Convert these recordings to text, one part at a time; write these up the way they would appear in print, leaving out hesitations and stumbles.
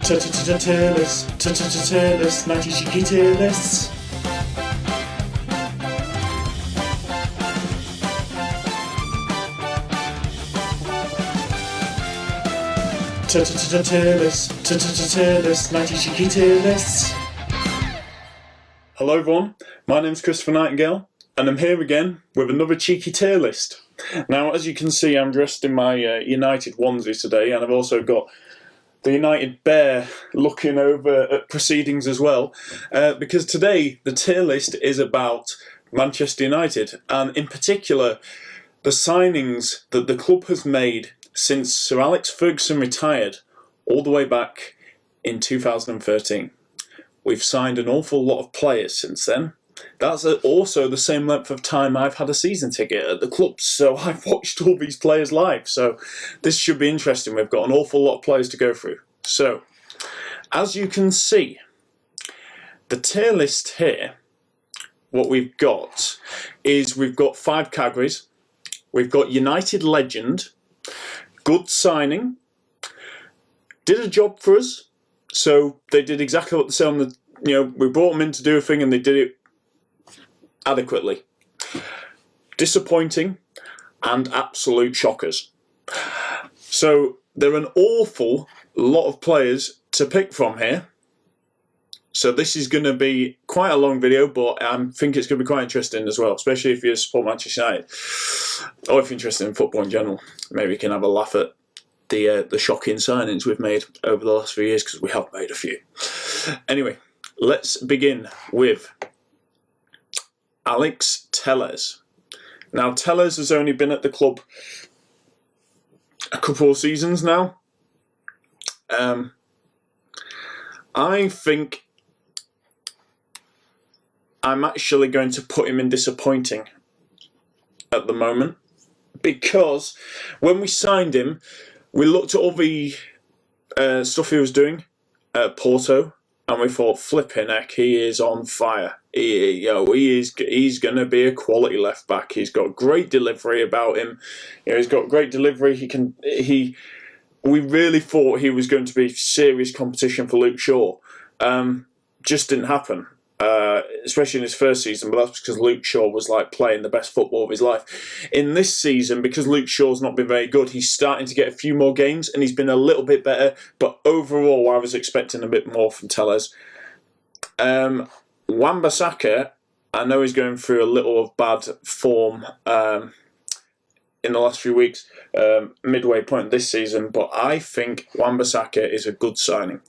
Tier list, 90 cheeky tier lists. Tier list, 90 cheeky tier lists. Hello everyone, my name's Christopher Nightingale, and I'm here again with another cheeky tier list. Now, as you can see, I'm dressed in my United onesie today, and I've also got the United bear looking over at proceedings as well, because today the tier list is about Manchester United, and in particular the signings that the club has made since Sir Alex Ferguson retired all the way back in 2013. We've signed an awful lot of players since then. That's also the same length of time I've had a season ticket at the club, so I've watched all these players live, so this should be interesting. We've got an awful lot of players to go through. So, as you can see, the tier list here, what we've got is we've got 5 categories. We've got United legend, good signing, did a job for us, so they did exactly what they said on the, we brought them in to do a thing and they did it adequately. Disappointing and absolute shockers. So there are an awful lot of players to pick from here. So this is going to be quite a long video, but I think it's going to be quite interesting as well, especially if you support Manchester United or if you're interested in football in general. Maybe you can have a laugh at the shocking signings we've made over the last few years, because we have made a few. Anyway, let's begin with Alex Telles. Now, Telles has only been at the club a couple of seasons now. I think I'm actually going to put him in disappointing at the moment, because when we signed him, we looked at all the stuff he was doing at Porto, and we thought, flipping heck, he is on fire. He's going to be a quality left back. He's got great delivery about him. He's got great delivery. We really thought he was going to be serious competition for Luke Shaw. Just didn't happen, especially in his first season. But that's because Luke Shaw was playing the best football of his life. In this season, because Luke Shaw's not been very good, he's starting to get a few more games, and he's been a little bit better. But overall, I was expecting a bit more from Telles. Wan-Bissaka, I know he's going through a little of bad form in the last few weeks, midway point this season, but I think Wan-Bissaka is a good signing.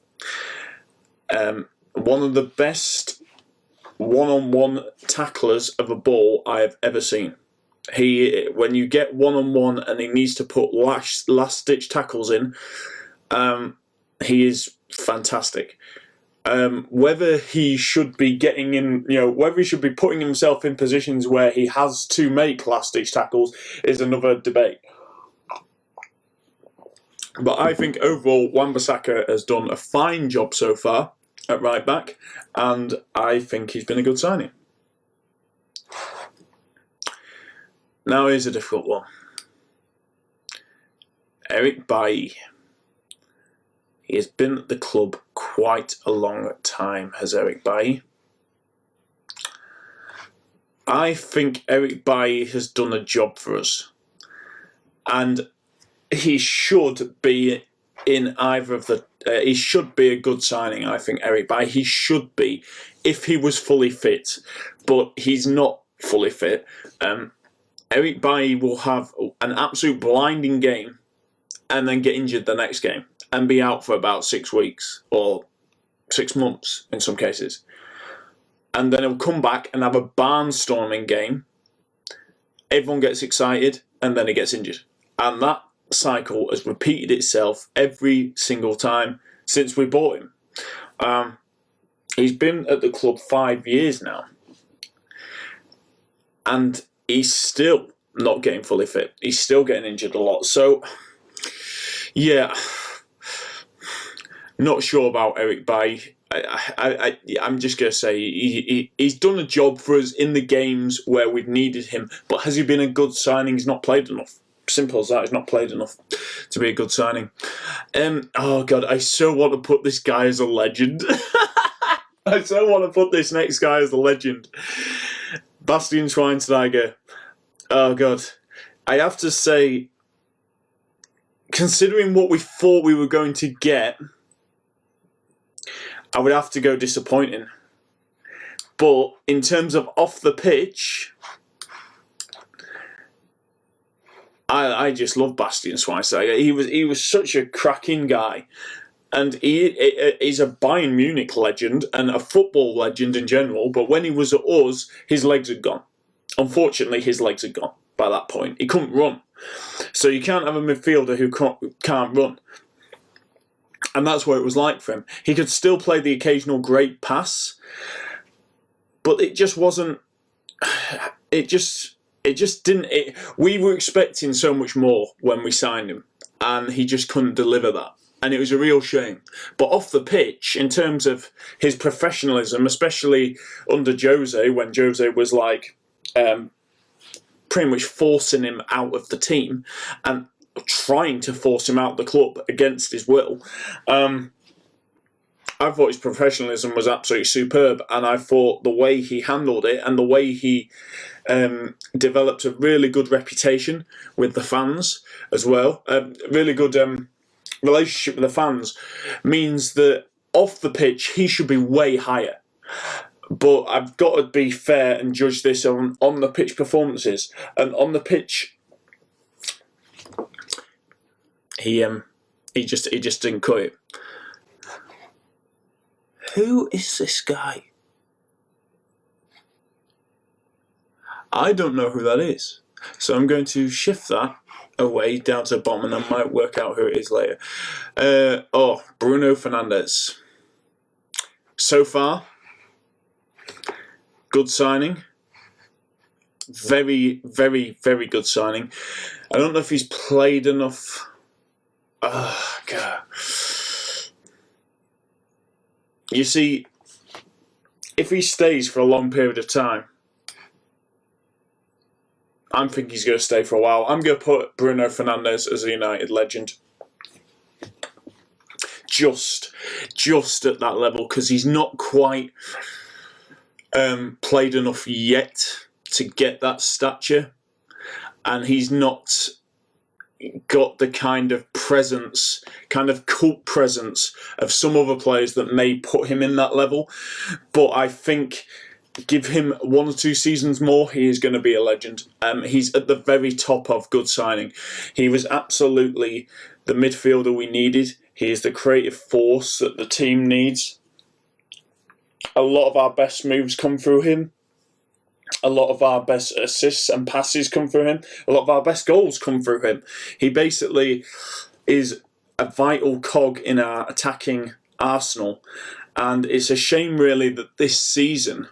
One of the best one-on-one tacklers of a ball I have ever seen. When you get one-on-one and he needs to put last-ditch tackles in, he is fantastic. Whether he should be getting in, whether he should be putting himself in positions where he has to make last-ditch tackles is another debate. But I think overall, Wan-Bissaka has done a fine job so far at right back, and I think he's been a good signing. Now here's a difficult one. Eric Bailly. He has been at the club quite a long time, has Eric Bailly. I think Eric Bailly has done a job for us, and he should be in either of the. He should be a good signing, I think, Eric Bailly. He should be, if he was fully fit, but he's not fully fit. Eric Bailly will have an absolute blinding game and then get injured the next game and be out for about 6 weeks or 6 months in some cases. And then he'll come back and have a barnstorming game. Everyone gets excited and then he gets injured. And that cycle has repeated itself every single time since we bought him. He's been at the club 5 years now, and he's still not getting fully fit. He's still getting injured a lot. So, yeah, not sure about Eric Bailly. I'm just going to say he's done a job for us in the games where we've needed him, but has he been a good signing? He's not played enough. Simple as that. He's not played enough to be a good signing. Oh, God, I so want to put this guy as a legend. I so want to put this next guy as a legend. Bastian Schweinsteiger. Oh, God. I have to say, considering what we thought we were going to get, I would have to go disappointing. But in terms of off the pitch, I just love Bastian Schweinsteiger. He was such a cracking guy, and he's a Bayern Munich legend and a football legend in general. But when he was at us, his legs had gone. Unfortunately, his legs had gone by that point. He couldn't run, so you can't have a midfielder who can't run. And that's what it was like for him. He could still play the occasional great pass, but it just wasn't. It just didn't. We were expecting so much more when we signed him, and he just couldn't deliver that. And it was a real shame. But off the pitch, in terms of his professionalism, especially under Jose, when Jose was like pretty much forcing him out of the team and trying to force him out of the club against his will, I thought his professionalism was absolutely superb, and I thought the way he handled it and the way he developed a really good reputation with the fans as well, really good relationship with the fans, means that off the pitch he should be way higher. But I've got to be fair and judge this on the pitch performances, and on the pitch he just didn't cut it. Who is this guy? I don't know who that is. So I'm going to shift that away down to the bottom, and I might work out who it is later. Bruno Fernandez. So far, good signing. Very, very, very good signing. I don't know if he's played enough. Oh, God. You see, if he stays for a long period of time, I think he's going to stay for a while. I'm going to put Bruno Fernandez as a United legend. Just at that level, because he's not quite played enough yet to get that stature, and he's not got the kind of presence, kind of cult presence of some other players that may put him in that level. But I think give him 1 or 2 seasons more, he is going to be a legend. He's at the very top of good signing. He was absolutely the midfielder we needed. He is the creative force that the team needs. A lot of our best moves come through him. A lot of our best assists and passes come through him. A lot of our best goals come through him. He basically is a vital cog in our attacking arsenal. And it's a shame, really, that this season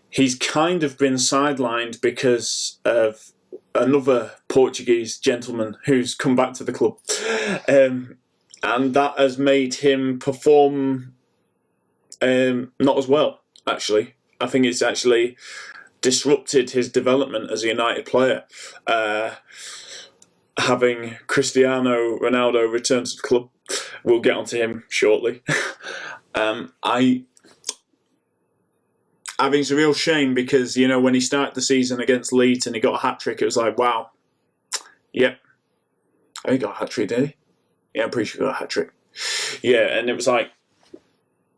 he's kind of been sidelined because of another Portuguese gentleman who's come back to the club. And that has made him perform not as well, actually. I think it's actually disrupted his development as a United player. Having Cristiano Ronaldo return to the club, we'll get onto him shortly. I think it's a real shame because, you know, when he started the season against Leeds and he got a hat-trick, it was like, wow. Yep. I think he got a hat-trick, did he? Yeah, I'm pretty sure he got a hat-trick. Yeah, and it was like,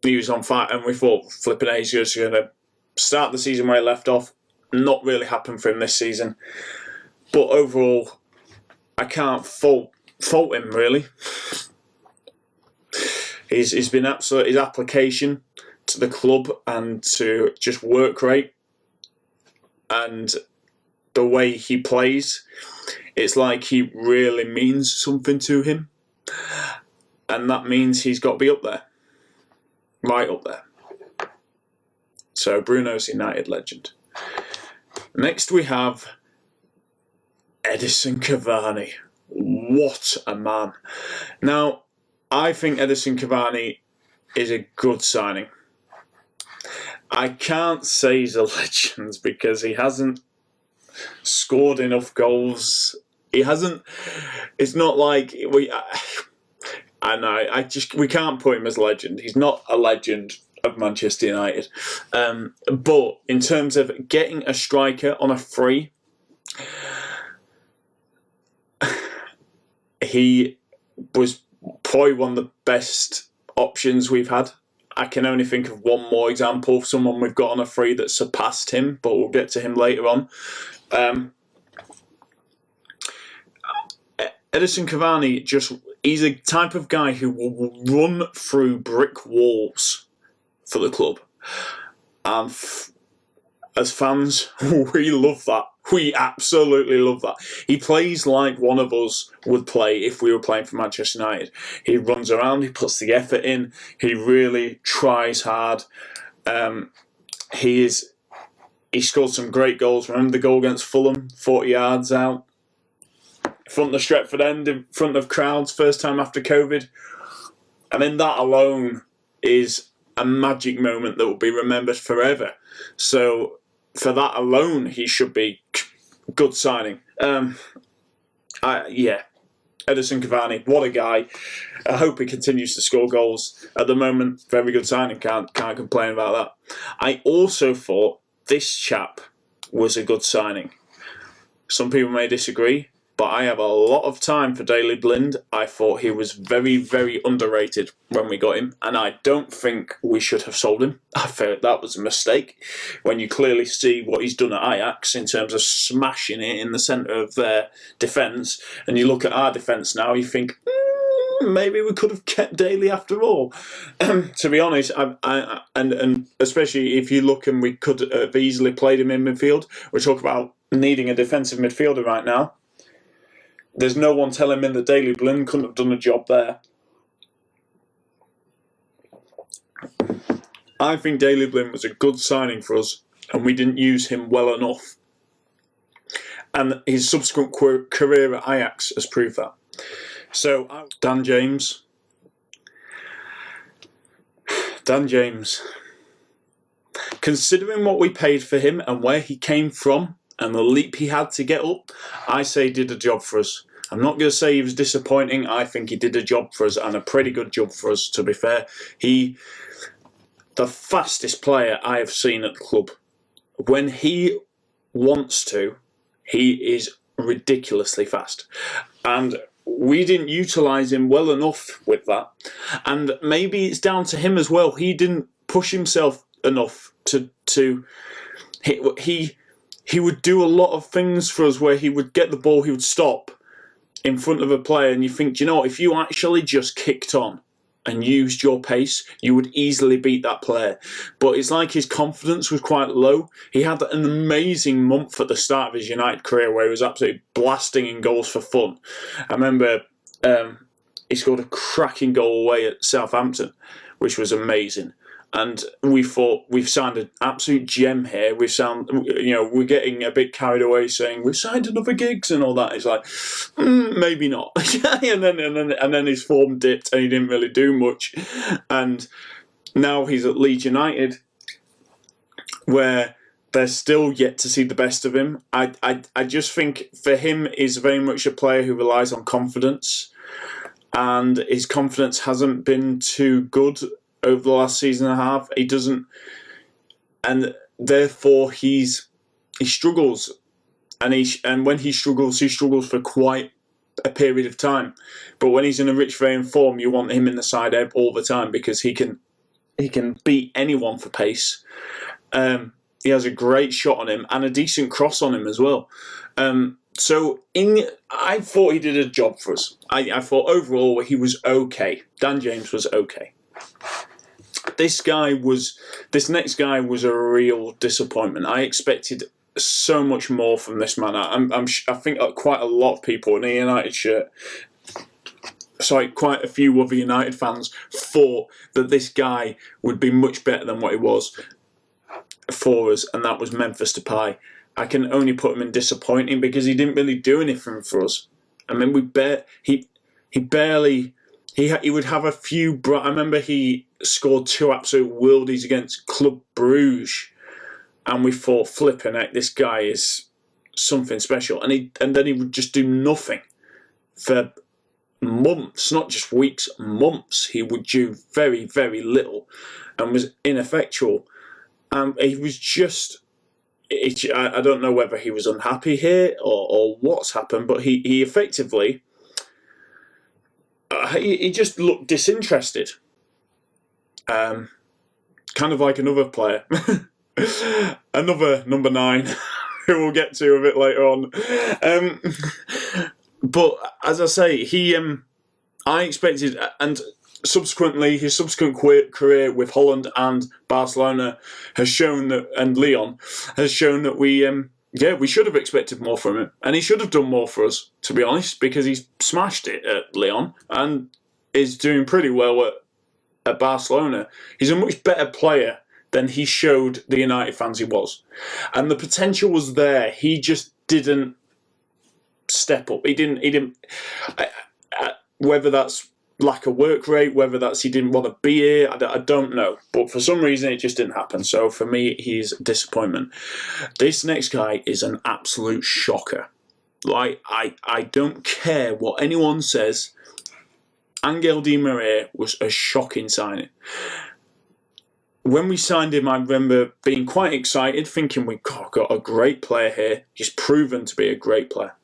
he was on fire, and we thought, flipping he's just going to start the season where he left off. Not really happened for him this season. But overall, I can't fault him, really. He's been absolute. His application to the club and to just work rate and the way he plays, it's like he really means something to him, and that means he's got to be up there, right up there. So Bruno's United legend. Next we have Edison Cavani. What a man. Now, I think Edison Cavani is a good signing. I can't say he's a legend because he hasn't scored enough goals He hasn't. It's not like we. I know. We can't put him as legend. He's not a legend of Manchester United. But in terms of getting a striker on a free, he was probably one of the best options we've had. I can only think of one more example of someone we've got on a free that surpassed him, but we'll get to him later on. Edison Cavani, he's a type of guy who will run through brick walls for the club. And as fans, we love that. We absolutely love that. He plays like one of us would play if we were playing for Manchester United. He runs around, he puts the effort in, he really tries hard. He scored some great goals. Remember the goal against Fulham, 40 yards out, in front of the Stretford end, in front of crowds, first time after COVID. I mean, that alone is a magic moment that will be remembered forever. So for that alone, he should be good signing. Edison Cavani, what a guy. I hope he continues to score goals. At the moment, very good signing. Can't complain about that. I also thought this chap was a good signing. Some people may disagree, but I have a lot of time for Daley Blind. I thought he was very, very underrated when we got him, and I don't think we should have sold him. I felt that was a mistake when you clearly see what he's done at Ajax in terms of smashing it in the centre of their defence, and you look at our defence now, you think, maybe we could have kept Daley after all. To be honest, and especially if you look, and we could have easily played him in midfield. We talk about needing a defensive midfielder right now. There's no one telling me that Daley Blind couldn't have done a job there. I think Daley Blind was a good signing for us, and we didn't use him well enough. And his subsequent career at Ajax has proved that. So, Dan James. Considering what we paid for him and where he came from and the leap he had to get up, I say he did a job for us. I'm not going to say he was disappointing. I think he did a job for us, and a pretty good job for us, to be fair. The fastest player I have seen at the club. When he wants to, he is ridiculously fast. And we didn't utilise him well enough with that. And maybe it's down to him as well. He didn't push himself enough to he would do a lot of things for us where he would get the ball, he would stop in front of a player, and you think, do you know what, if you actually just kicked on and used your pace, you would easily beat that player. But it's like his confidence was quite low. He had an amazing month at the start of his United career where he was absolutely blasting in goals for fun. I remember he scored a cracking goal away at Southampton, which was amazing. And we thought, we've signed an absolute gem here. We're getting a bit carried away saying we've signed another Giggs and all that. It's like, maybe not. and then his form dipped and he didn't really do much. And now he's at Leeds United, where they're still yet to see the best of him. I just think for him, he's very much a player who relies on confidence, and his confidence hasn't been too good over the last season and a half. He doesn't, and therefore he struggles, and when he struggles for quite a period of time. But when he's in a rich vein form, you want him in the side all the time because he can beat anyone for pace. He has a great shot on him and a decent cross on him as well. I thought he did a job for us. I thought overall he was okay. Dan James was okay. This next guy was a real disappointment. I expected so much more from this man. I think quite a lot of people in a United shirt, quite a few other United fans, thought that this guy would be much better than what he was for us, and that was Memphis Depay. I can only put him in disappointing because he didn't really do anything for us. I mean, he would have a few. I remember he scored 2 absolute worldies against Club Bruges, and we thought, flipping heck, this guy is something special, and then he would just do nothing for months, not just weeks, months. He would do very, very little and was ineffectual. He was just... I don't know whether he was unhappy here or what's happened, but he effectively... he just looked disinterested. Kind of like another player. Another number 9, who we'll get to a bit later on. But as I say, I expected, and subsequently his subsequent career with Holland and Barcelona has shown that, and Lyon has shown that we should have expected more from him, and he should have done more for us, to be honest, because he's smashed it at Lyon and is doing pretty well at Barcelona. He's a much better player than he showed the United fans he was, and the potential was there. He just didn't step up. He didn't. Whether that's lack of work rate, whether that's he didn't want to be here, I don't know. But for some reason, it just didn't happen. So for me, he's a disappointment. This next guy is an absolute shocker. Like, I don't care what anyone says. Angel Di Maria was a shocking signing. When we signed him, I remember being quite excited, thinking we've got a great player here. He's proven to be a great player.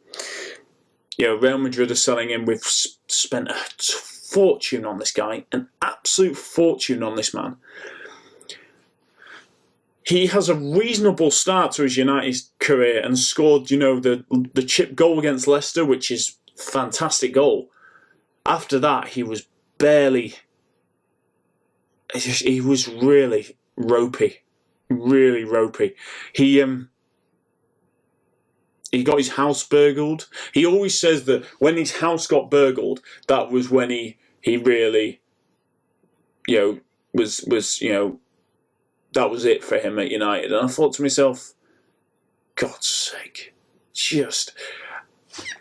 You know, Real Madrid are selling him. We've spent a fortune on this guy, an absolute fortune on this man. He has a reasonable start to his United career and scored, the chip goal against Leicester, which is a fantastic goal. After that, he was barely... He was really ropey. Really ropey. He got his house burgled. He always says that when his house got burgled, that was when he really, was that was it for him at United. And I thought to myself, God's sake, just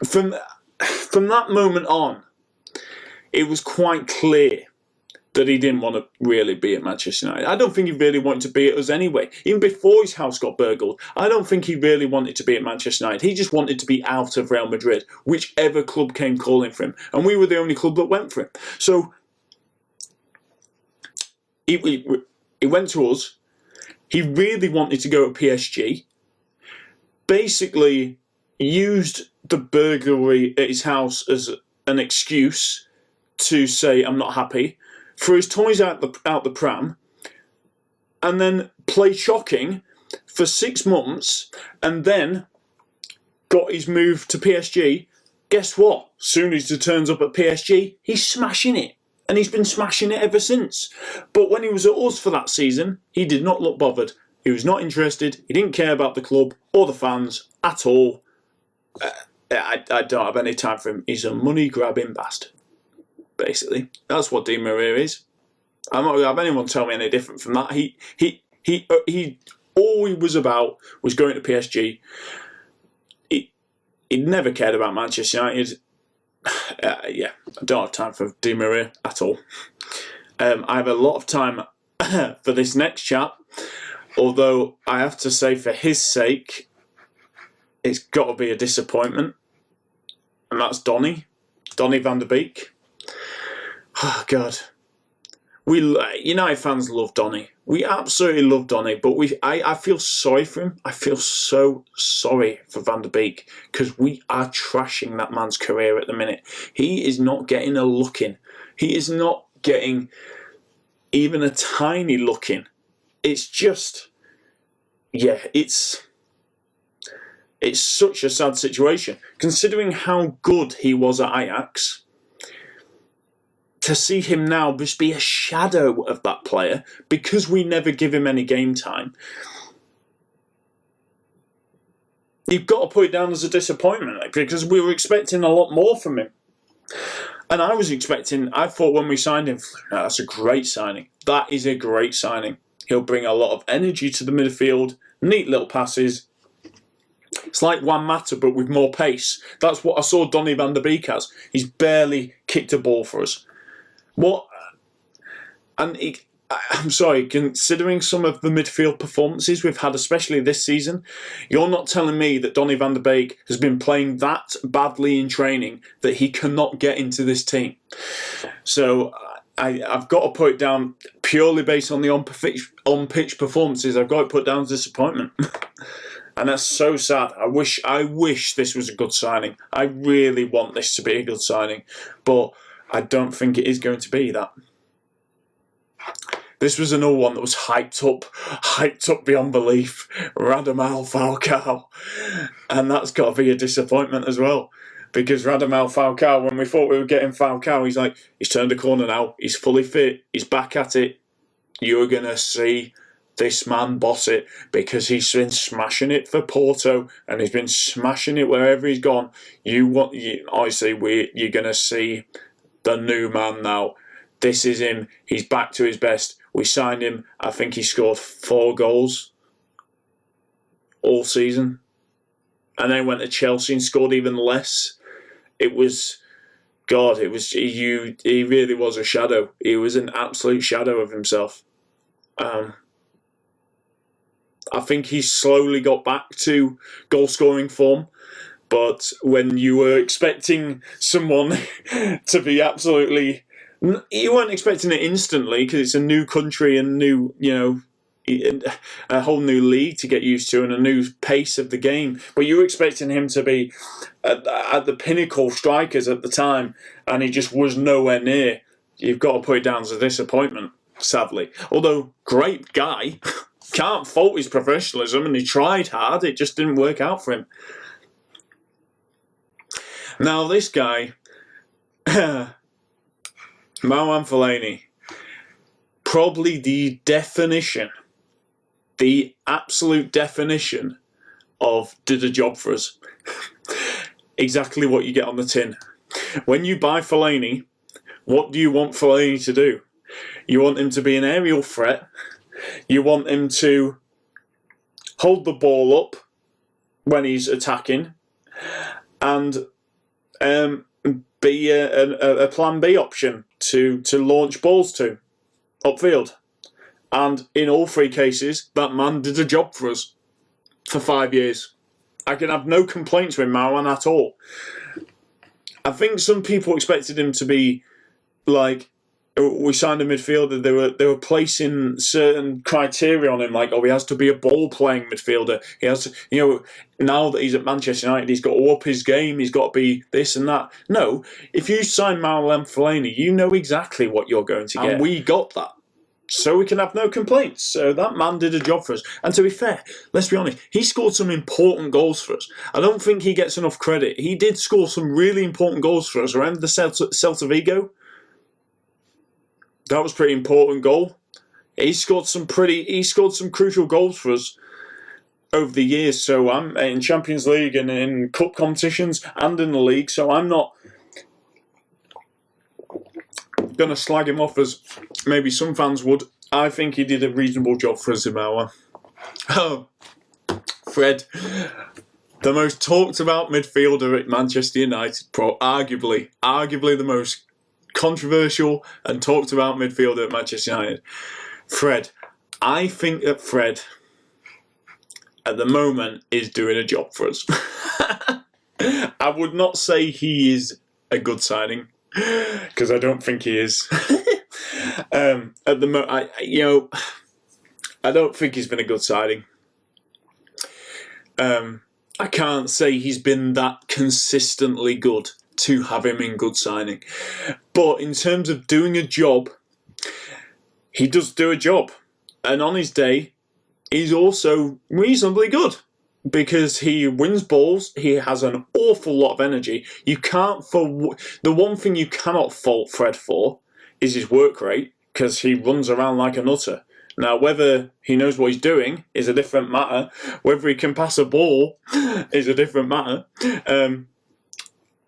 from that moment on, it was quite clear that he didn't want to really be at Manchester United. I don't think he really wanted to be at us anyway. Even before his house got burgled, I don't think he really wanted to be at Manchester United. He just wanted to be out of Real Madrid, whichever club came calling for him. And we were the only club that went for him. So he went to us. He really wanted to go to PSG. Basically used the burglary at his house as an excuse to say, I'm not happy. Threw his toys out the pram, and then played shocking for 6 months, and then got his move to PSG. Guess what? Soon as he turns up at PSG, he's smashing it, and he's been smashing it ever since. But when he was at us for that season, he did not look bothered. He was not interested. He didn't care about the club or the fans at all. I don't have any time for him. He's a money-grabbing bastard. Basically, that's what Di Maria is. I'm not going to have anyone tell me any different from that. He all he was about was going to PSG. He never cared about Manchester United. I don't have time for Di Maria at all. I have a lot of time for this next chap, although I have to say, for his sake, it's got to be a disappointment, and that's Donny van de Beek. Oh, God. United fans love Donny. We absolutely love Donny, but I feel sorry for him. I feel so sorry for Van der Beek, because we are trashing that man's career at the minute. He is not getting a look in. He is not getting even a tiny look in. It's just... it's such a sad situation. Considering how good he was at Ajax... To see him now just be a shadow of that player because we never give him any game time, you've got to put it down as a disappointment, because we were expecting a lot more from him. And I thought when we signed him, that's a great signing. That is a great signing. He'll bring a lot of energy to the midfield, neat little passes. It's like Juan Mata, but with more pace. That's what I saw Donny van de Beek as. He's barely kicked a ball for us. What? And I'm sorry, considering some of the midfield performances we've had, especially this season, you're not telling me that Donny van de Beek has been playing that badly in training that he cannot get into this team. So I've got to put it down purely based on the on-pitch performances. I've got to put down disappointment. And that's so sad. I wish this was a good signing. I really want this to be a good signing. But I don't think it is going to be that. This was another one that was hyped up beyond belief. Radamel Falcao. And that's got to be a disappointment as well. Because Radamel Falcao, when we thought we were getting Falcao, he's turned a corner now. He's fully fit. He's back at it. You're going to see this man boss it, because he's been smashing it for Porto and he's been smashing it wherever he's gone. You're going to see the new man now. This is him. He's back to his best. We signed him. I think he scored 4 goals all season. And then went to Chelsea and scored even less. He really was a shadow. He was an absolute shadow of himself. I think he's slowly got back to goal-scoring form. But when you were expecting someone to be absolutely... You weren't expecting it instantly, because it's a new country and new, a whole new league to get used to and a new pace of the game. But you were expecting him to be at the pinnacle strikers at the time, and he just was nowhere near. You've got to put it down as a disappointment, sadly. Although, great guy. Can't fault his professionalism, and he tried hard. It just didn't work out for him. Now, this guy, Marouane Fellaini, probably the absolute definition of did a job for us. Exactly what you get on the tin. When you buy Fellaini, what do you want Fellaini to do? You want him to be an aerial threat. You want him to hold the ball up when he's attacking and be a plan B option to launch balls to upfield. And in all 3 cases, that man did a job for us for 5 years. I can have no complaints with Marouane at all. I think some people expected him to be like, we signed a midfielder, they were placing certain criteria on him, like, he has to be a ball-playing midfielder. He has to, now that he's at Manchester United, he's got to up his game, he's got to be this and that. No, if you sign Marouane Fellaini, you know exactly what you're going to get. And we got that. So we can have no complaints. So that man did a job for us. And to be fair, let's be honest, he scored some important goals for us. I don't think he gets enough credit. He did score some really important goals for us. Remember the Celta Vigo? That was a pretty important goal. He scored some crucial goals for us over the years. So I'm in Champions League and in cup competitions and in the league. So I'm not going to slag him off as maybe some fans would. I think he did a reasonable job for us in Zimbabwe. Oh, Fred, the most talked about midfielder at Manchester United, arguably the most controversial and talked about midfielder at Manchester United. Fred, I think that Fred at the moment is doing a job for us. I would not say he is a good signing, because I don't think he is. At the moment, I don't think he's been a good signing. I can't say he's been that consistently good to have him in good signing. But in terms of doing a job, he does do a job. And on his day, he's also reasonably good. Because he wins balls, he has an awful lot of energy. The one thing you cannot fault Fred for is his work rate, because he runs around like a nutter. Now, whether he knows what he's doing is a different matter. Whether he can pass a ball is a different matter.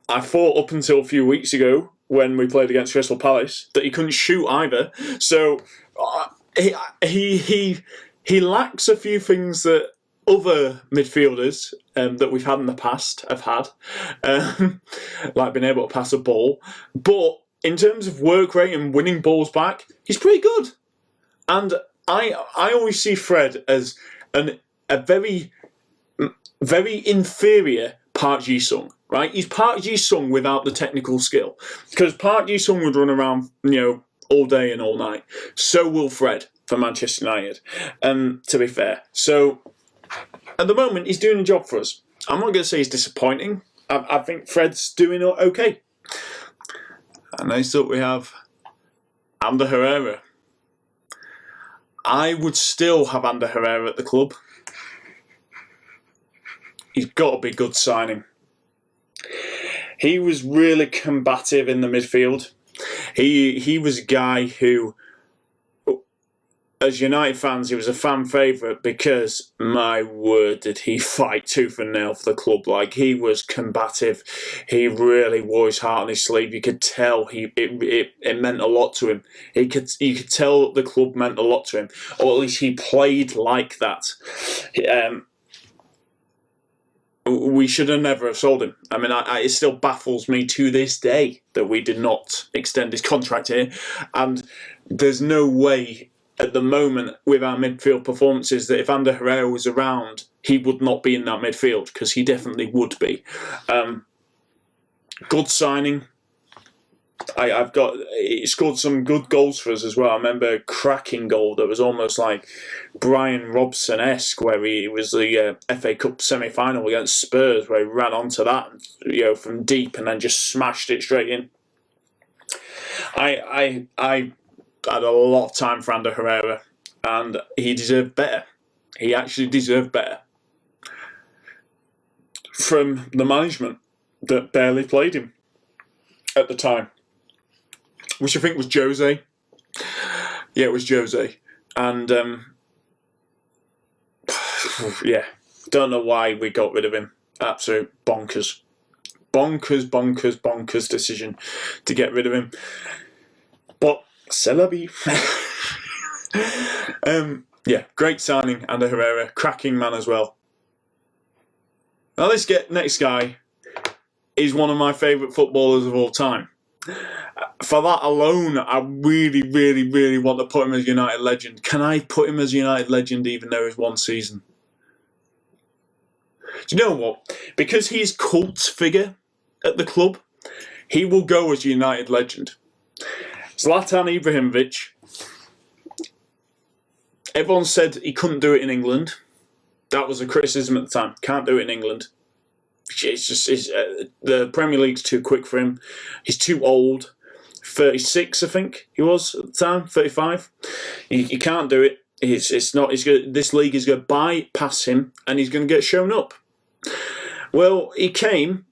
I thought up until a few weeks ago, when we played against Crystal Palace, that he couldn't shoot either. So he lacks a few things that other midfielders that we've had in the past have had, like being able to pass a ball. But in terms of work rate and winning balls back, he's pretty good. And I always see Fred as a very, very inferior Park Ji-sung, right? He's Park Ji-sung without the technical skill. Because Park Ji-sung would run around, all day and all night. So will Fred for Manchester United, to be fair. So, at the moment, he's doing a job for us. I'm not going to say he's disappointing. I think Fred's doing okay. And next up we have Ander Herrera. I would still have Ander Herrera at the club. He's got to be a good signing. He was really combative in the midfield. He was a guy who, as United fans, he was a fan favourite because, my word, did he fight tooth and nail for the club. Like, he was combative. He really wore his heart on his sleeve. You could tell it meant a lot to him. You could tell the club meant a lot to him, or at least he played like that. We should have never sold him. I mean, it still baffles me to this day that we did not extend his contract here. And there's no way at the moment with our midfield performances that if Ander Herrera was around, he would not be in that midfield, because he definitely would be. Good signing. He scored some good goals for us as well. I remember a cracking goal that was almost like Brian Robson-esque, where he was the FA Cup semi-final against Spurs, where he ran onto that, from deep and then just smashed it straight in. I had a lot of time for Ander Herrera, and he deserved better. He actually deserved better from the management that barely played him at the time, which I think was Jose. Yeah, it was Jose. And, don't know why we got rid of him. Absolute bonkers. Bonkers decision to get rid of him. But, c'est la vie. Great signing, Ander Herrera. Cracking man as well. Now let's get next guy. He's one of my favourite footballers of all time. For that alone, I really, really, really want to put him as United legend. Can I put him as United legend even though it's one season? Do you know what? Because he's cult figure at the club, he will go as United legend. Zlatan Ibrahimovic. Everyone said he couldn't do it in England. That was a criticism at the time. Can't do it in England. The Premier League's too quick for him. He's too old. 36, I think he was at the time. 35. He can't do it. This league is going to bypass him, and he's going to get shown up. Well, he came,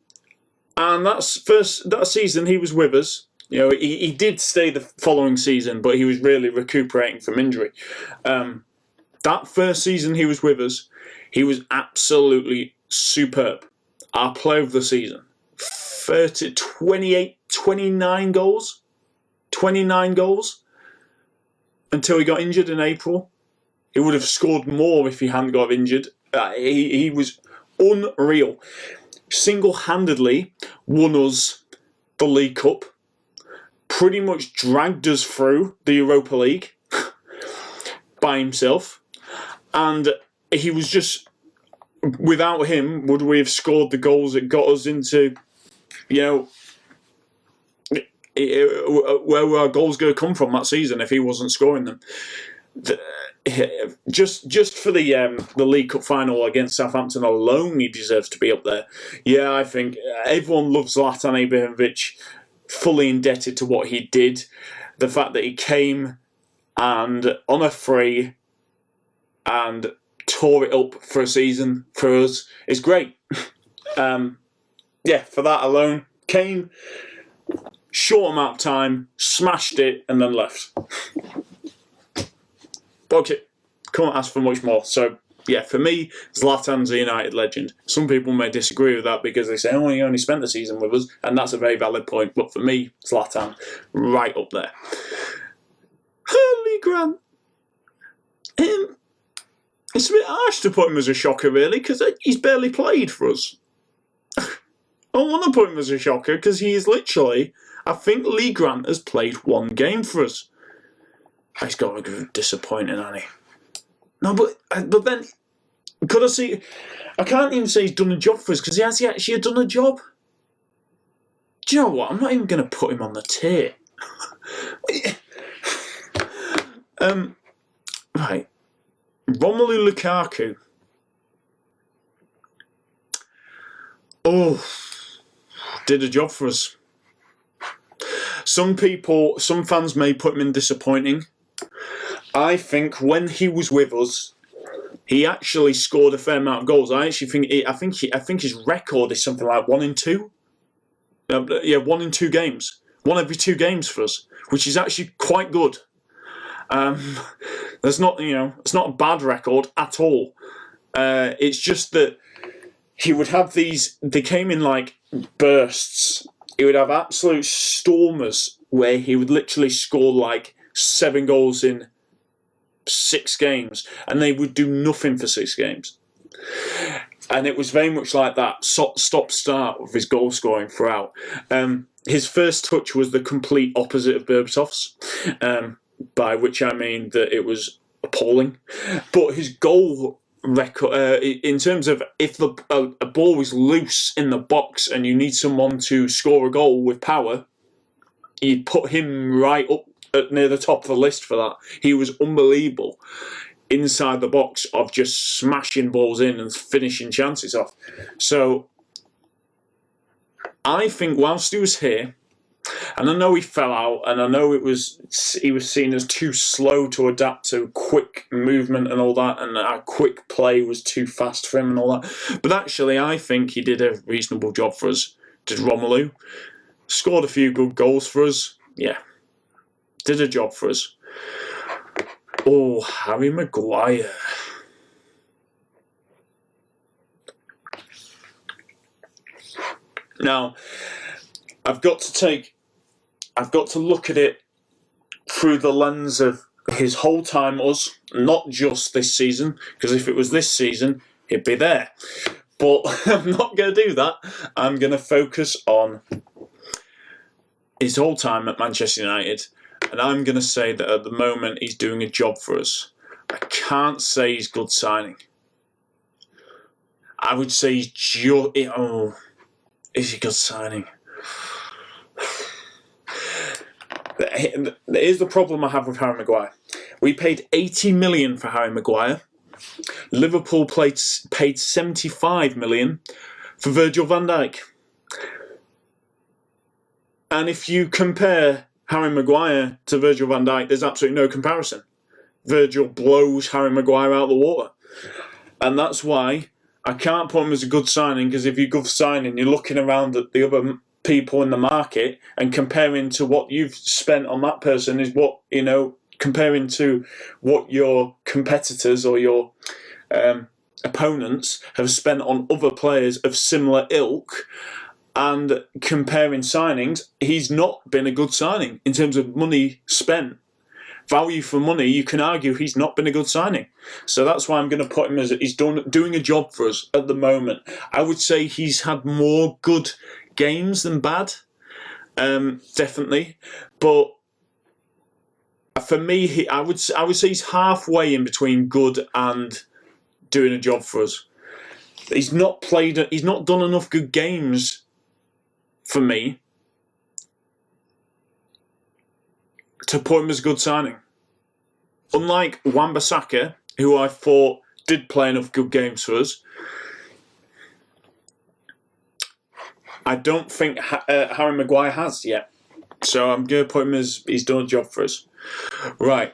and that season he was with us. He did stay the following season, but he was really recuperating from injury. That first season he was with us, he was absolutely superb. Our player of the season. 29 goals. 29 goals. Until he got injured in April. He would have scored more if he hadn't got injured. He was unreal. Single-handedly won us the League Cup. Pretty much dragged us through the Europa League. By himself. And he was just... Without him, would we have scored the goals that got us into, where were our goals going to come from that season if he wasn't scoring them? Just for the League Cup final against Southampton alone, he deserves to be up there. Yeah, I think everyone loves Zlatan Ibrahimovic, fully indebted to what he did. The fact that he came and on a free and tore it up for a season for us is great. For that alone, came, short amount of time, smashed it, and then left. Okay, can't ask for much more. So, for me, Zlatan's a United legend. Some people may disagree with that because they say, he only spent the season with us, and that's a very valid point. But for me, Zlatan, right up there. Hurley Grant. It's a bit harsh to put him as a shocker, really, because he's barely played for us. I don't want to put him as a shocker because he is literally, I think Lee Grant has played one game for us. He's got to be disappointing, hasn't he? No, but then, could I see... I can't even say he's done a job for us, because has he actually done a job? Do you know what? I'm not even going to put him on the tier. Right. Romelu Lukaku. Oh, did a job for us. Some fans may put him in disappointing. I think when he was with us, he actually scored a fair amount of goals. I think his record is something like 1 in 2. 1 in 2 games. 1 every 2 games for us, which is actually quite good. It's not a bad record at all. It's just that he would have these. They came in like bursts. He would have absolute stormers where he would literally score like 7 goals in 6 games, and they would do nothing for 6 games. And it was very much like that stop-start of his goal scoring throughout. His first touch was the complete opposite of Berbatov's, by which I mean that it was appalling. But his goal record, in terms of if a ball was loose in the box and you need someone to score a goal with power, you'd put him right up near the top of the list for that. He was unbelievable inside the box of just smashing balls in and finishing chances off. So I think whilst he was here, and I know he fell out, and I know he was seen as too slow to adapt to quick movement and all that, and our quick play was too fast for him and all that. But actually, I think he did a reasonable job for us. Did Romelu. Scored a few good goals for us. Yeah. Did a job for us. Oh, Harry Maguire. Now, I've got to look at it through the lens of his whole time us, not just this season, because if it was this season, he'd be there. But I'm not going to do that. I'm going to focus on his whole time at Manchester United, and I'm going to say that at the moment he's doing a job for us. I can't say he's good signing. I would say he's is he good signing? Here's the problem I have with Harry Maguire. We paid 80 million for Harry Maguire. Liverpool paid 75 million for Virgil van Dijk. And if you compare Harry Maguire to Virgil van Dijk, there's absolutely no comparison. Virgil blows Harry Maguire out of the water. And that's why I can't put him as a good signing, because if you're good signing, you're looking around at the other people in the market and comparing to what you've spent on that person is what, comparing to what your competitors or your opponents have spent on other players of similar ilk, and comparing signings, he's not been a good signing in terms of money spent. Value for money, you can argue he's not been a good signing. So that's why I'm going to put him as he's doing a job for us at the moment. I would say he's had more good games than bad, definitely. But for me, I would say he's halfway in between good and doing a job for us. He's not done enough good games for me to put him as a good signing. Unlike Wan-Bissaka, who I thought did play enough good games for us, I don't think Harry Maguire has yet. So I'm going to put him as he's done a job for us. Right.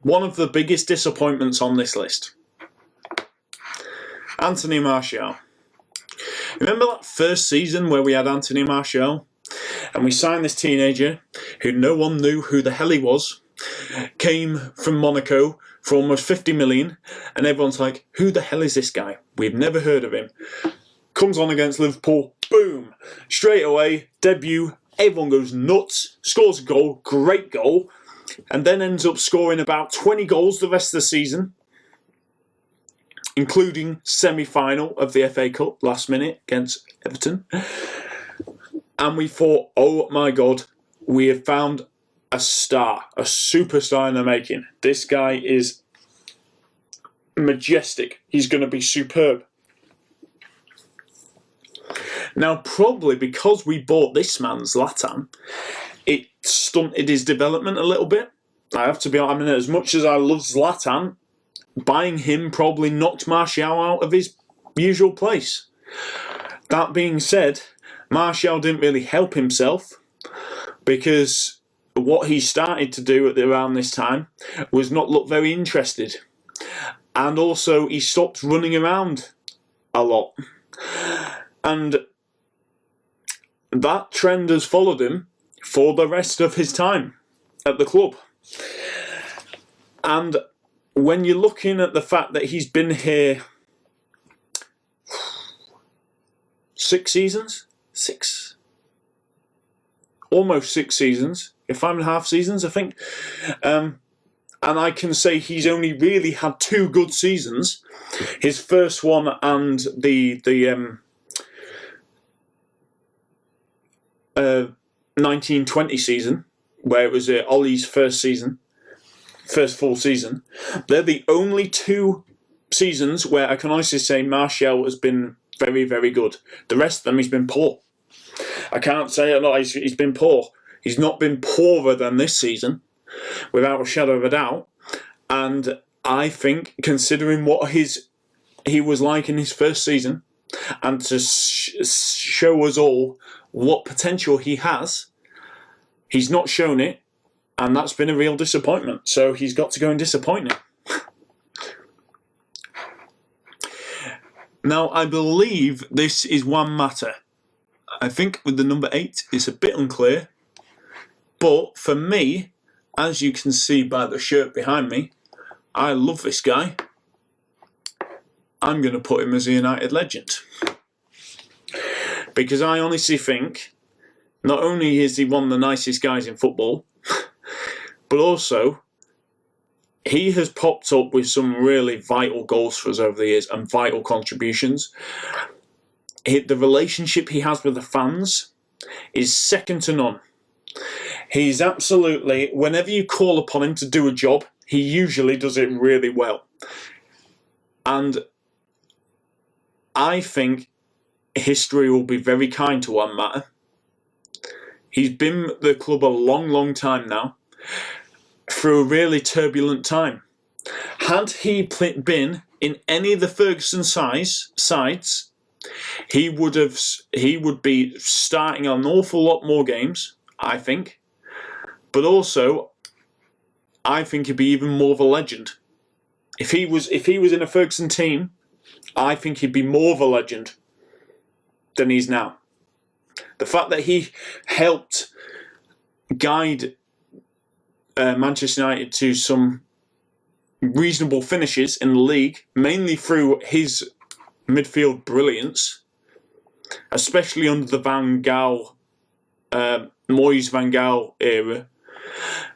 One of the biggest disappointments on this list. Anthony Martial. Remember that first season where we had Anthony Martial? And we signed this teenager who no one knew who the hell he was. Came from Monaco for almost 50 million. And everyone's like, who the hell is this guy? We've never heard of him. Comes on against Liverpool. Boom. Straight away. Debut. Everyone goes nuts. Scores a goal. Great goal. And then ends up scoring about 20 goals the rest of the season, including semi-final of the FA Cup last minute against Everton. And we thought, oh my God, we have found a star, a superstar in the making. This guy is majestic. He's going to be superb. Now, probably because we bought this man, Zlatan, it stunted his development a little bit. I have to be honest, I mean, as much as I love Zlatan, buying him probably knocked Martial out of his usual place. That being said, Martial didn't really help himself, because what he started to do around this time was not look very interested. And also, he stopped running around a lot. And that trend has followed him for the rest of his time at the club. And when you're looking at the fact that he's been here 6 seasons? Almost 6 seasons. 5.5 seasons, I think. And I can say he's only really had 2 good seasons. His first one and the 1920 season, where it was Ollie's first full season. They're the only 2 seasons where I can honestly say Martial has been very, very good. The rest of them, he's been poor. I can't say a lot. He's been poor. He's not been poorer than this season, without a shadow of a doubt. And I think, considering what he was like in his first season, and to show us all what potential he has, he's not shown it, and that's been a real disappointment. So he's got to go and disappoint him. Now, I believe this is Juan Mata. I think with the number 8, it's a bit unclear. But for me, as you can see by the shirt behind me, I love this guy. I'm going to put him as a United legend. Because I honestly think, not only is he one of the nicest guys in football, but also, he has popped up with some really vital goals for us over the years and vital contributions. The relationship he has with the fans is second to none. He's absolutely, whenever you call upon him to do a job, he usually does it really well. And I think history will be very kind to Juan Mata. He's been at the club a long, long time now, through a really turbulent time. Had he been in any of the Ferguson sides, he would be starting an awful lot more games, I think. But also, I think he'd be even more of a legend. If he was in a Ferguson team, I think he'd be more of a legend than he's now. The fact that he helped guide Manchester United to some reasonable finishes in the league, mainly through his midfield brilliance, especially under the Moyes Van Gaal era,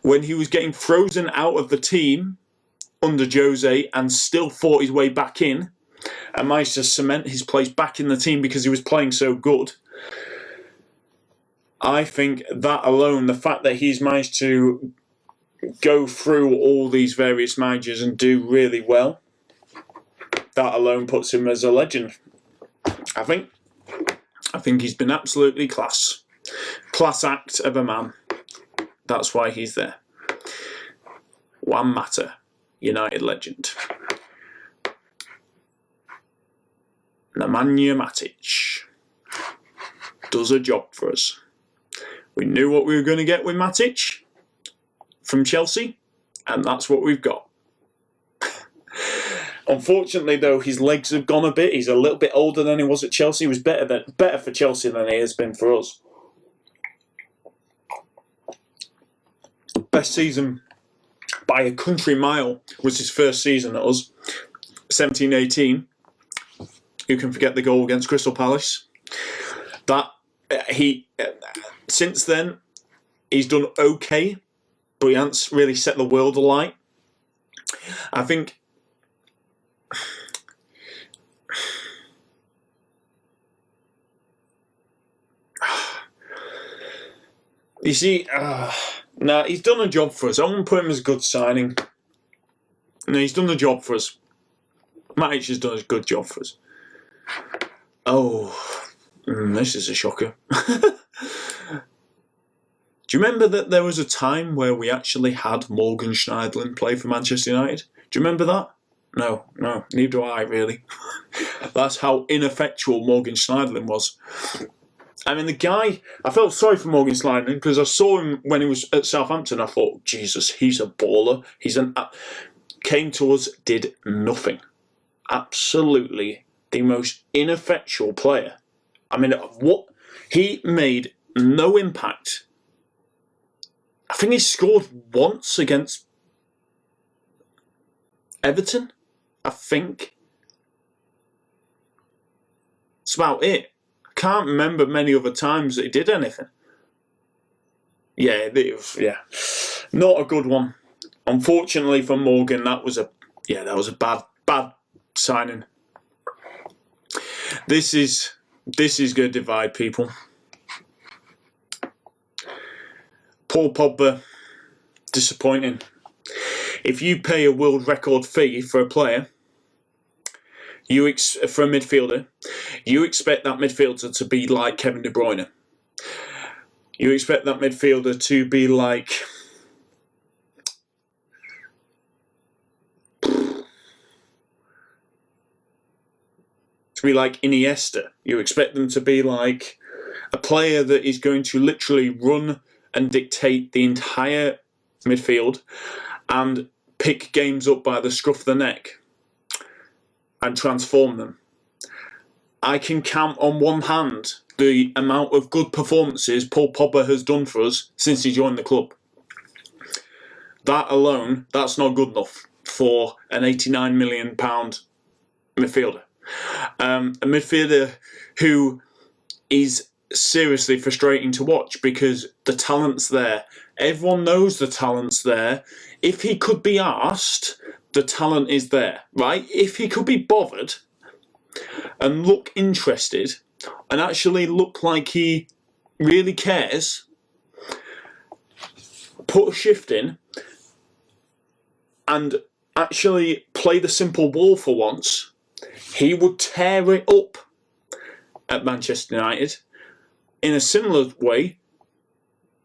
when he was getting frozen out of the team under Jose and still fought his way back in and managed to cement his place back in the team because he was playing so good. I think that alone, the fact that he's managed to go through all these various managers and do really well, that alone puts him as a legend. I think he's been absolutely class. Class act of a man. That's why he's there. Juan Mata, United legend. Nemanja Matic does a job for us. We knew what we were going to get with Matic from Chelsea, and that's what we've got. Unfortunately, though, his legs have gone a bit. He's a little bit older than he was at Chelsea. He was better for Chelsea than he has been for us. Best season by a country mile was his first season at us, 17-18. You can forget the goal against Crystal Palace. Since then, he's done okay, but he hasn't really set the world alight. I think you see, Nah, he's done a job for us. I wouldn't put him as a good signing. No, he's done the job for us. Matic has done a good job for us. Oh, this is a shocker. Do you remember that there was a time where we actually had Morgan Schneiderlin play for Manchester United? Do you remember that? No, neither do I, really. That's how ineffectual Morgan Schneiderlin was. I mean, the guy, I felt sorry for Morgan Schneiderlin because I saw him when he was at Southampton. I thought, Jesus, he's a baller. Came to us, did nothing. Absolutely the most ineffectual player. I mean, he made no impact. I think he scored once against Everton, I think. That's about it. I can't remember many other times that he did anything. Yeah, not a good one. Unfortunately for Morgan, that was a bad signing. This is going to divide people. Paul Pogba, disappointing. If you pay a world record fee for a player, for a midfielder, you expect that midfielder to be like Kevin De Bruyne. You expect that midfielder to be like Iniesta. You expect them to be like a player that is going to literally run and dictate the entire midfield and pick games up by the scruff of the neck and transform them. I can count on one hand the amount of good performances Paul Pogba has done for us since he joined the club. That alone, that's not good enough for an £89 million midfielder. A midfielder who is seriously frustrating to watch because the talent's there. Everyone knows the talent's there. If he could be asked, the talent is there, right? If he could be bothered and look interested and actually look like he really cares, put a shift in and actually play the simple ball for once, he would tear it up at Manchester United in a similar way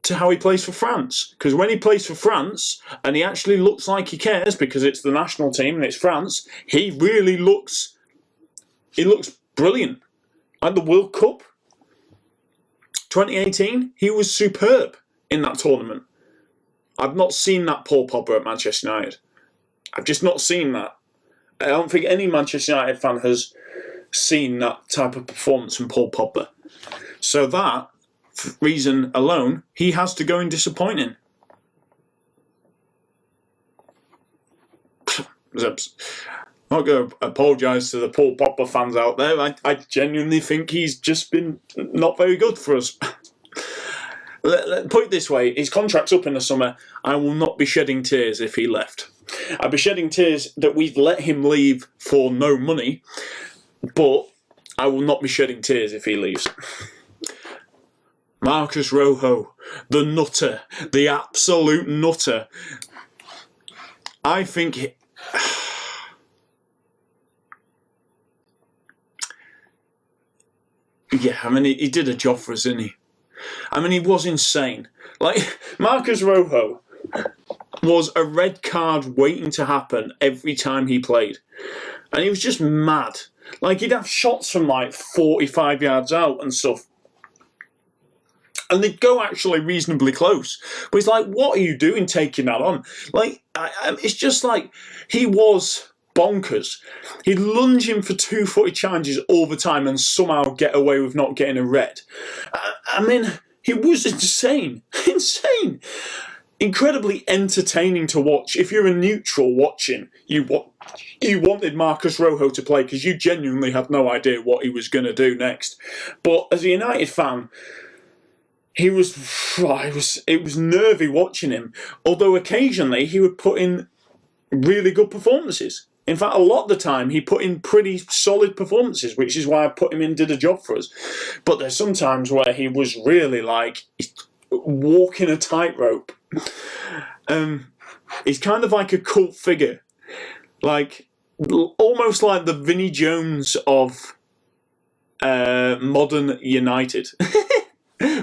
to how he plays for France. Because when he plays for France and he actually looks like he cares because it's the national team and it's France, he looks brilliant. At the World Cup 2018, he was superb in that tournament. I've not seen that Paul Pogba at Manchester United. I've just not seen that. I don't think any Manchester United fan has seen that type of performance from Paul Pogba. So that reason alone, he has to go in disappointing. I'm not going to apologise to the Paul Pogba fans out there. I genuinely think he's just been not very good for us. Put it this way, his contract's up in the summer. I will not be shedding tears if he left. I'd be shedding tears that we've let him leave for no money, but I will not be shedding tears if he leaves. Marcus Rojo, the nutter, the absolute nutter. I think... Yeah, I mean, he did a job for us, didn't he? I mean, he was insane. Like, Marcus Rojo was a red card waiting to happen every time he played. And he was just mad. Like, he'd have shots from, 45 yards out and stuff. And they'd go actually reasonably close. But he's like, what are you doing taking that on? Like, it's just like, he was bonkers. He'd lunge in for two-footed challenges all the time and somehow get away with not getting a red. I mean, he was insane. Insane. Incredibly entertaining to watch. If you're a neutral watching, you wanted Marcus Rojo to play because you genuinely had no idea what he was going to do next. But as a United fan, it was nervy watching him. Although occasionally he would put in really good performances. In fact, a lot of the time he put in pretty solid performances, which is why I put him in, did a job for us. But there's some times where he was really like walking a tightrope. He's kind of like a cult figure, like almost like the Vinnie Jones of modern United.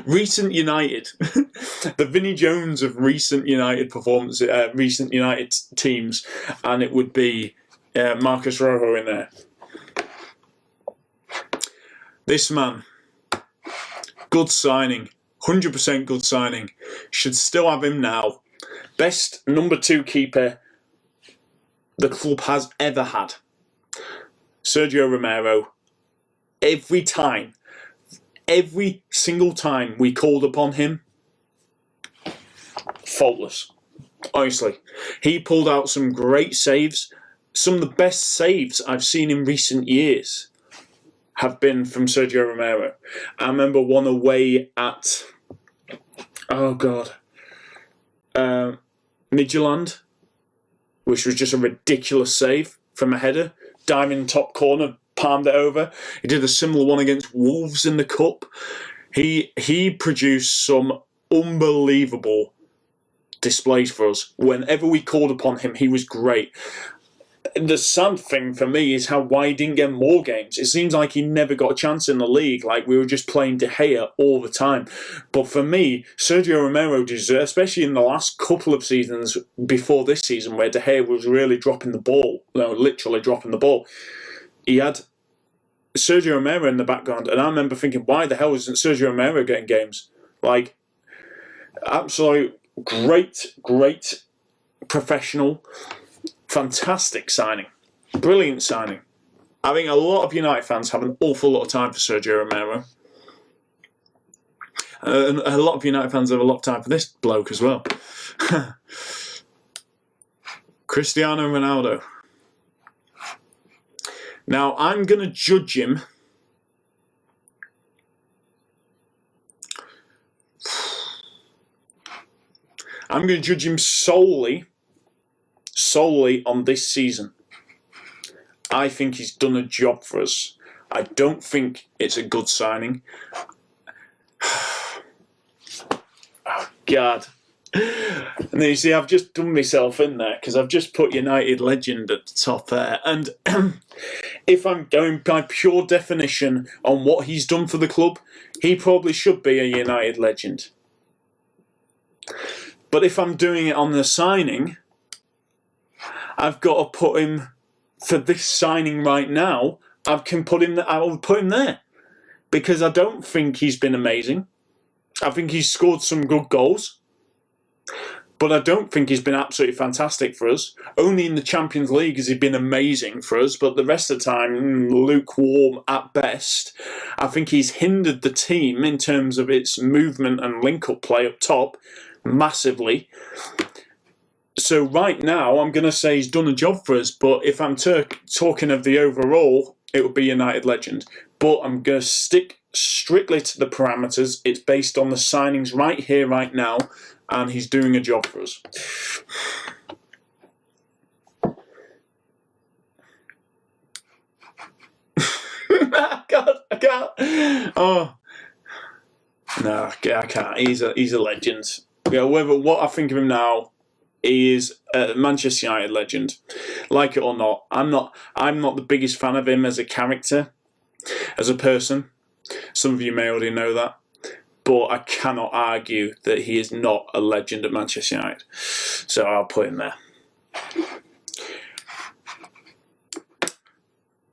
Recent United. The Vinnie Jones of recent United performances, recent United teams, and it would be Marcus Rojo in there. This man, good signing, 100% good signing. Should still have him now. Best number 2 keeper the club has ever had. Sergio Romero. Every single time we called upon him, faultless. Honestly. He pulled out some great saves. Some of the best saves I've seen in recent years have been from Sergio Romero. I remember one away at, Midtjylland, which was just a ridiculous save from a header. Diving top corner, palmed it over. He did a similar one against Wolves in the Cup. He produced some unbelievable displays for us. Whenever we called upon him, he was great. The sad thing for me is why he didn't get more games. It seems like he never got a chance in the league. Like we were just playing De Gea all the time. But for me, Sergio Romero deserves, especially in the last couple of seasons before this season, where De Gea was really dropping the ball, literally dropping the ball. He had Sergio Romero in the background, and I remember thinking, why the hell isn't Sergio Romero getting games? Like, absolute great professional. Fantastic signing. Brilliant signing. I think a lot of United fans have an awful lot of time for Sergio Romero. And a lot of United fans have a lot of time for this bloke as well. Cristiano Ronaldo. Now, I'm going to judge him solely on this season. I think he's done a job for us. I don't think it's a good signing. Oh, God. And then you see, I've just done myself in there because I've just put United legend at the top there. And if I'm going by pure definition on what he's done for the club, he probably should be a United legend. But if I'm doing it on the signing, I've got to put him, for this signing right now, I will put him there. Because I don't think he's been amazing. I think he's scored some good goals. But I don't think he's been absolutely fantastic for us. Only in the Champions League has he been amazing for us, but the rest of the time, lukewarm at best. I think he's hindered the team in terms of its movement and link-up play up top massively. So right now, I'm going to say he's done a job for us, but if I'm talking of the overall, it would be United legend. But I'm going to stick strictly to the parameters. It's based on the signings right here, right now, and he's doing a job for us. I can't. Oh. No, I can't. He's a legend. What I think of him now, he is a Manchester United legend. Like it or not, I'm not the biggest fan of him as a character, as a person. Some of you may already know that. But I cannot argue that he is not a legend at Manchester United. So I'll put him there.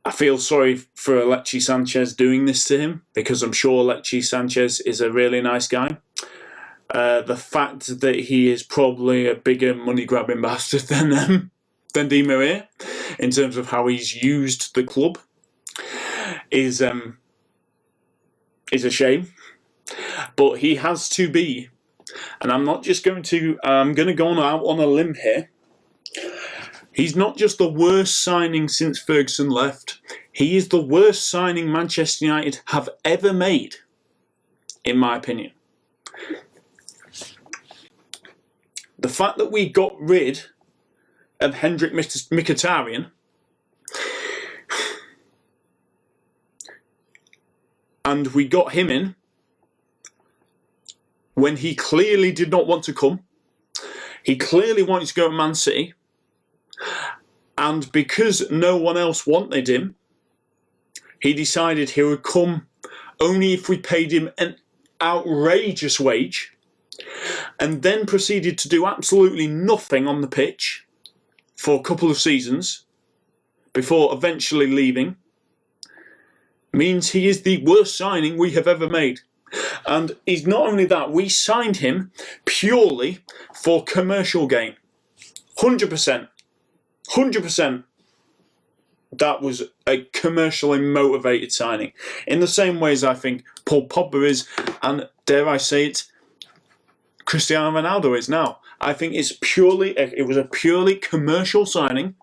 I feel sorry for Alexi Sanchez doing this to him, because I'm sure Alexi Sanchez is a really nice guy. The fact that he is probably a bigger money-grabbing bastard than Di Maria, in terms of how he's used the club, is a shame. But he has to be, and I'm going to go out on a limb here. He's not just the worst signing since Ferguson left. He is the worst signing Manchester United have ever made, in my opinion. The fact that we got rid of Hendrik Mkhitaryan and we got him in when he clearly did not want to come. He clearly wanted to go to Man City, and because no one else wanted him, he decided he would come only if we paid him an outrageous wage, and then proceeded to do absolutely nothing on the pitch for a couple of seasons before eventually leaving. Means he is the worst signing we have ever made. And he's not only that, we signed him purely for commercial gain. 100%. 100%. That was a commercially motivated signing. In the same way as I think Paul Pogba is, and dare I say it, Cristiano Ronaldo is now. I think it was a purely commercial signing.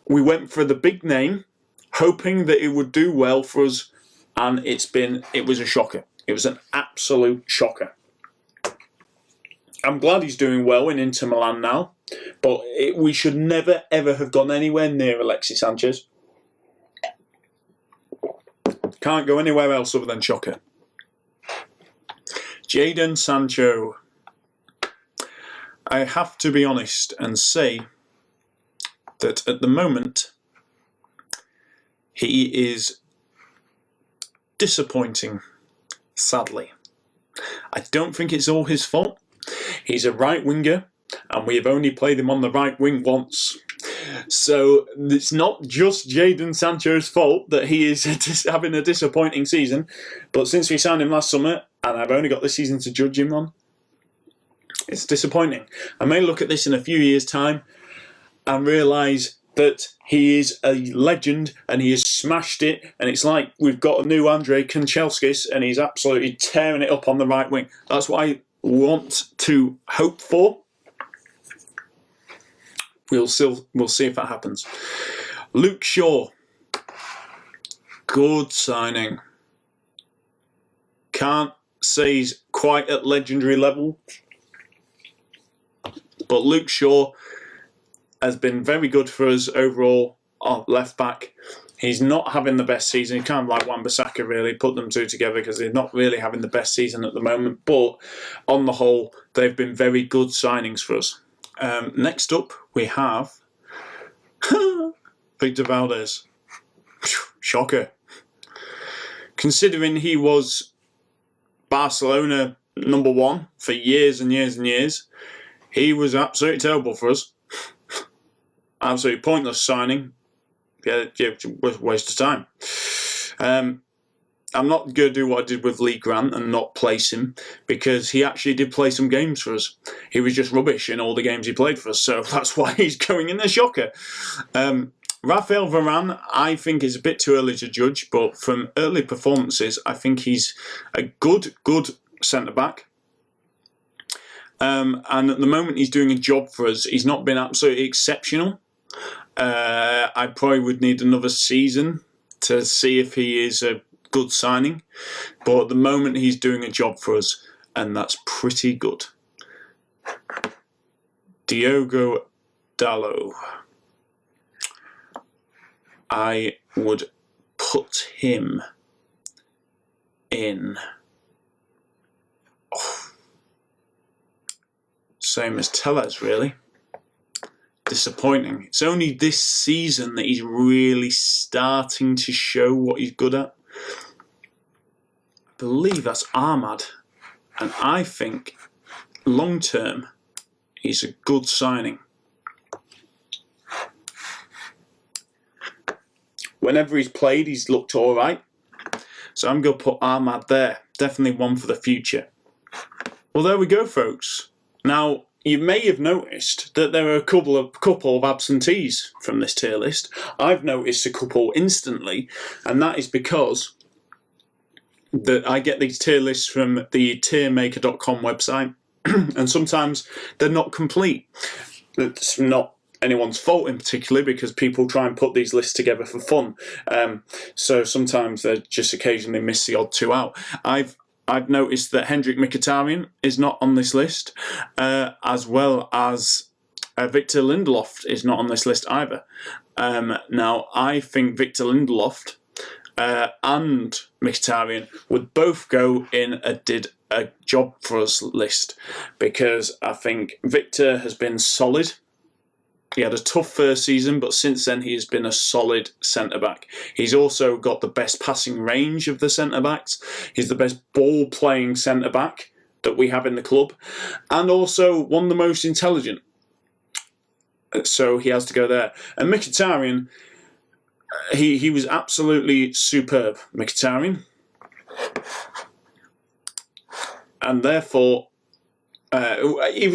We went for the big name, hoping that it would do well for us, and it was a shocker. It was an absolute shocker. I'm glad he's doing well in Inter Milan now, but we should never ever have gone anywhere near Alexi Sanchez. Can't go anywhere else other than shocker. Jaden Sancho. I have to be honest and say that at the moment he is disappointing, sadly. I don't think it's all his fault. He's a right winger, and we have only played him on the right wing once. So it's not just Jaden Sancho's fault that he is having a disappointing season. But since we signed him last summer, and I've only got this season to judge him on, it's disappointing. I may look at this in a few years' time and realise that he is a legend and he has smashed it, and it's like we've got a new Andre Kanchelskis and he's absolutely tearing it up on the right wing. That's what I want to hope for. We'll see if that happens. Luke Shaw. Good signing. Can't say he's quite at legendary level, but Luke Shaw has been very good for us overall. Left back, he's not having the best season. He kind of like Wan-Bissaka, really. Put them two together because they're not really having the best season at the moment. But on the whole, they've been very good signings for us. Next up, we have Victor Valdez. Shocker. Considering he was Barcelona #1 for years and years and years, he was absolutely terrible for us. Absolutely pointless signing. Yeah, waste of time. I'm not going to do what I did with Lee Grant and not place him, because he actually did play some games for us. He was just rubbish in all the games he played for us, so that's why he's going in the shocker. Rafael Varan, I think, is a bit too early to judge, but from early performances, I think he's a good centre-back. And at the moment, he's doing a job for us. He's not been absolutely exceptional. I probably would need another season to see if he is a good signing. But at the moment, he's doing a job for us, and that's pretty good. Diogo Dallo. I would put him in... same as Tellez, really. Disappointing. It's only this season that he's really starting to show what he's good at. I believe that's Ahmad. And I think, long term, he's a good signing. Whenever he's played, he's looked alright. So I'm going to put Ahmad there. Definitely one for the future. Well, there we go, folks. Now, you may have noticed that there are a couple of absentees from this tier list. I've noticed a couple instantly, and that is because I get these tier lists from the tiermaker.com website, and sometimes they're not complete. It's not anyone's fault in particular, because people try and put these lists together for fun. So sometimes they just occasionally miss the odd two out. I've noticed that Hendrik Mkhitaryan is not on this list, as well as Victor Lindelof is not on this list either. Now, I think Victor Lindelof and Mkhitaryan would both go in a did a job for us list, because I think Victor has been solid. He had a tough first season, but since then he has been a solid centre-back. He's also got the best passing range of the centre-backs. He's the best ball-playing centre-back that we have in the club, and also one of the most intelligent. So he has to go there. And Mkhitaryan, he was absolutely superb, Mkhitaryan. And therefore, he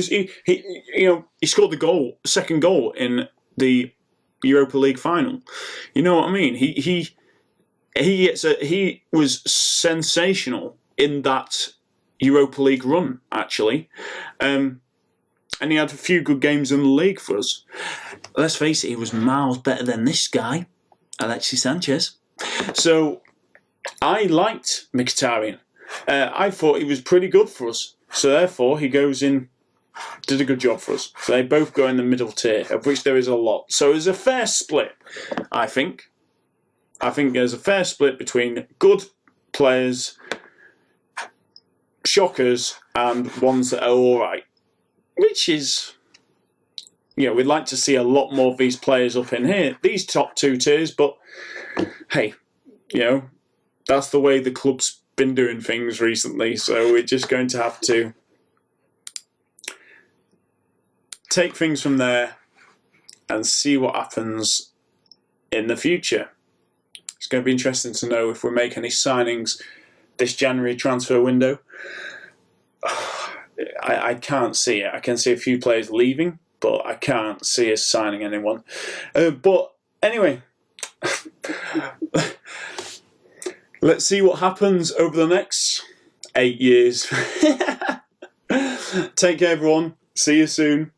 scored the second goal in the Europa League final. You know what I mean? He was sensational in that Europa League run, actually. And he had a few good games in the league for us. Let's face it, he was miles better than this guy, Alexi Sanchez. So I liked Mkhitaryan. I thought he was pretty good for us. So therefore, he goes in, did a good job for us. So they both go in the middle tier, of which there is a lot. So it's a fair split, I think. I think there's a fair split between good players, shockers, and ones that are all right. Which is, we'd like to see a lot more of these players up in here, these top two tiers, but hey, that's the way the club's been doing things recently, so we're just going to have to take things from there and see what happens in the future. It's going to be interesting to know if we make any signings this January transfer window. I can't see it. I can see a few players leaving, but I can't see us signing anyone. But anyway, let's see what happens over the next 8 years. Take care, everyone. See you soon.